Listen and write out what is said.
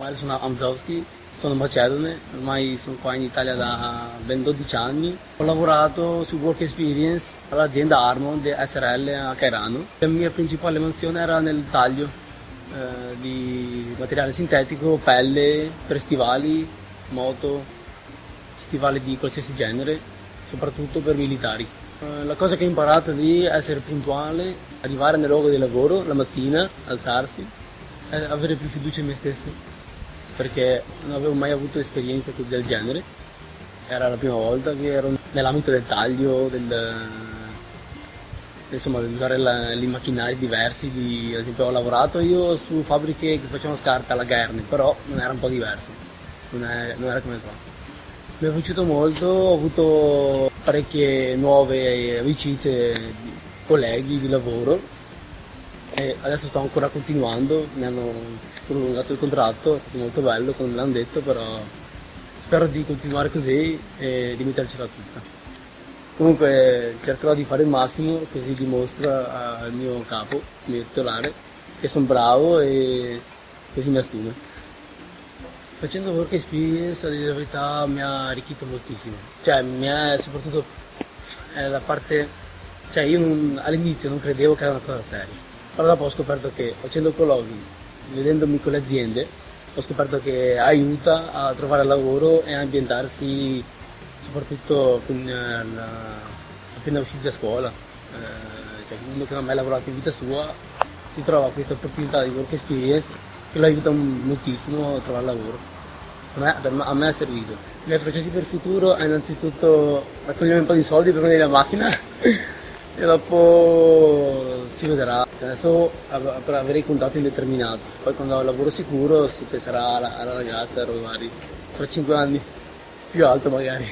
Guarda, sono Amzowski, sono macedone, ormai sono qua in Italia da ben 12 anni. Ho lavorato su Work Experience all'azienda Armond SRL a Cairano. La mia principale mansione era nel taglio di materiale sintetico, pelle, per stivali, moto, stivali di qualsiasi genere, soprattutto per militari. La cosa che ho imparato lì è essere puntuale, arrivare nel luogo di lavoro la mattina, alzarsi, e avere più fiducia in me stesso, perché non avevo mai avuto esperienze del genere. Era la prima volta che ero nell'ambito del taglio, insomma, di usare i macchinari diversi. Ad esempio ho lavorato io su fabbriche che facevano scarpe alla Gurney, però non era un po' diverso, non era come qua. Mi è piaciuto molto, ho avuto parecchie nuove amicizie, colleghi di lavoro e adesso sto ancora continuando, mi hanno prolungato il contratto, è stato molto bello come me l'hanno detto, però spero di continuare così e di mettercela tutta. Comunque cercherò di fare il massimo, così dimostro al mio capo, al mio titolare, che sono bravo e così mi assume. Facendo work experience, a dire la verità, mi ha arricchito moltissimo. Cioè, mi è soprattutto la parte. Cioè, io all'inizio non credevo che era una cosa seria. Però dopo ho scoperto che facendo colloqui, vedendomi con le aziende, ho scoperto che aiuta a trovare lavoro e a ambientarsi, soprattutto appena usciti da scuola. Cioè, uno che non ha mai lavorato in vita sua si trova questa opportunità di work experience che lo aiuta moltissimo a trovare lavoro. A me è servito. I miei progetti per il futuro è innanzitutto raccogliere un po' di soldi per prendere la macchina e dopo si vedrà. Adesso avrei i contratti indeterminato, poi quando ho il lavoro sicuro si penserà alla ragazza, magari fra 5 anni, più alto magari.